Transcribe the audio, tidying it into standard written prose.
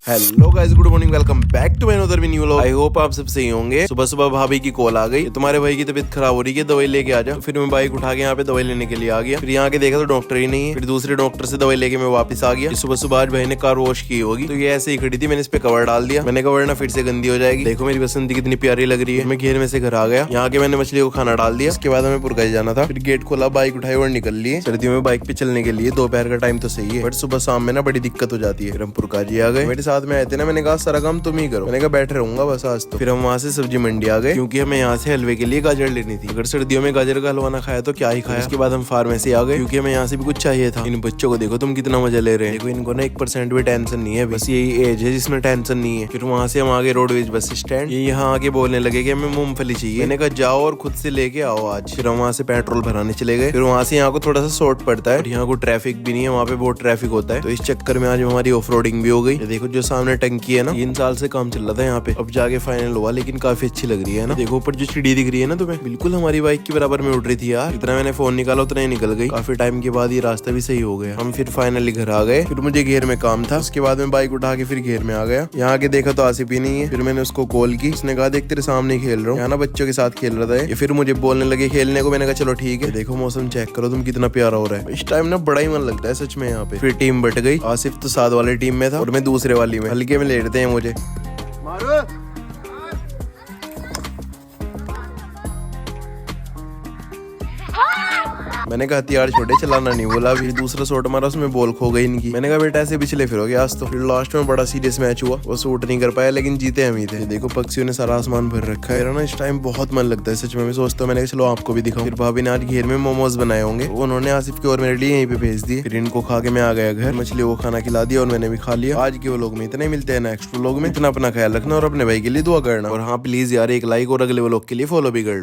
Hello guys, good morning, welcome back to my another new vlog. I hope आप सब सही होंगे। सुबह सुबह भाभी की कॉल आ गई, तुम्हारे भाई की तबीयत खराब हो रही है, दवाई लेके आ जा। फिर मैं बाइक उठा के यहाँ पे दवाई लेने के लिए आ गया। फिर यहाँ के देखा तो डॉक्टर ही नहीं है। फिर दूसरे डॉक्टर से दवाई लेके मैं वापस आ गया। सुबह सुबह आज भाई ने कार वॉश की होगी, तो ये ऐसे ही खड़ी थी, मैंने इस पे कवर डाल दिया। मैंने कवर ना फिर से गंदी हो जाएगी। देखो मेरी बसंती कितनी प्यारी लग रही है। मैं घेर में से घर आ गया। यहाँ के मैंने मछली को खाना डाल दिया। उसके बाद हमें पुरगाई जाना था। फिर गेट खोला, बाइक उठाई और निकल लिए सर्दियों में बाइक पे चलने के लिए। दोपहर का टाइम तो सही है, बट सुबह शाम में ना बड़ी दिक्कत हो जाती है। फिर हम पुरकाजी आ गए। मेरे साथ में आए थे ना, मैंने कहा सारा काम तुम ही करो। मैंने कहा बैठे रहूंगा बस आज तो। फिर हम वहाँ से सब्जी मंडी आ गए, क्योंकि हमें यहाँ से हलवे के लिए गाजर लेनी थी। अगर सर्दियों में गाजर का हलवा ना खाया तो क्या ही खाया। उसके बाद हम फार्मेसी आ गए, क्योंकि हमें यहाँ से भी कुछ चाहिए था। इन बच्चों को देखो तुम कितना मजा ले रहे हैं। देखो इनको ना 1% भी टेंशन नहीं है, बस यही एज है जिसमें टेंशन नहीं है। फिर वहाँ से हम आगे रोडवेज बस स्टैंड। ये यहाँ आके बोलने लगे कि हमें मूंगफली चाहिए। मैंने कहा जाओ और खुद से लेके आओ आज। फिर हम वहाँ से पेट्रोल भराने चले गए। फिर वहाँ से यहाँ को थोड़ा सा शॉर्ट पड़ता है और यहाँ को ट्रैफिक भी नहीं है, वहाँ पे बहुत ट्रैफिक होता है। तो इस चक्कर में आज हमारी ऑफ रोडिंग भी हो गई। देखो जो सामने टंकी है ना, 3 साल से काम चल रहा था यहाँ पे, अब जाके फाइनल हुआ, लेकिन काफी अच्छी लग रही है ना। देखो ऊपर जो चिड़ी दिख रही है ना तुम्हें, बिल्कुल हमारी बाइक के बराबर में उड़ रही थी यार। इतना मैंने फोन निकाला उतना ही निकल गई। काफी टाइम के बाद ये रास्ता भी सही हो गया। हम फिर फाइनली घर आ गए। फिर मुझे घेर में काम था, उसके बाद मैं बाइक उठा के फिर घेर में आ गया। यहाँ के देखा तो आसिफ ही नहीं है। फिर मैंने उसको कॉल की, उसने कहा देख तेरे सामने खेल रहा हूँ। यहाँ ना बच्चों के साथ खेल रहा था ये। फिर मुझे बोलने लगे खेलने को। मैंने कहा चलो ठीक है। देखो मौसम चेक करो तुम, कितना प्यारा हो रहा है इस टाइम ना, बड़ा ही मन लगता है सच में यहाँ पे। फिर टीम बट गई। आसिफ तो साथ वाली टीम में था और मैं दूसरे वाली में। हल्के में लेटते हैं मुझे। मैंने कहा हथियार छोटे, चलाना नहीं बोला। फिर दूसरा शॉट मारा, उसमें बॉल खो गई इनकी। मैंने कहा बेटा ऐसे पिछले फिरोगे आज तो। फिर लास्ट में बड़ा सीरियस मैच हुआ, वो शूट नहीं कर पाया, लेकिन जीते हम ही थे। देखो पक्षियों ने सारा आसमान भर रखा है। मेरा ना इस टाइम बहुत मन लगता है सच में। मैं सोचता हूँ मैंने कहा चलो आपको भी दिखाऊं। फिर भाभी ने आज घेर में मोमोज बनाए होंगे, उन्होंने आसिफ के और मेरे लिए यहीं पे भेज दिए। फिर इनको खा के मैं आ गया घर। मछली को खाना खिला दिया और मैंने भी खा लिया। आज के व्लॉग में इतने मिलते हैं नेक्स्ट व्लॉग में। इतना अपना ख्याल रखना और अपने भाई के लिए दुआ करना। और हाँ प्लीज यार एक लाइक और अगले व्लॉग के लिए फॉलो भी कर लो।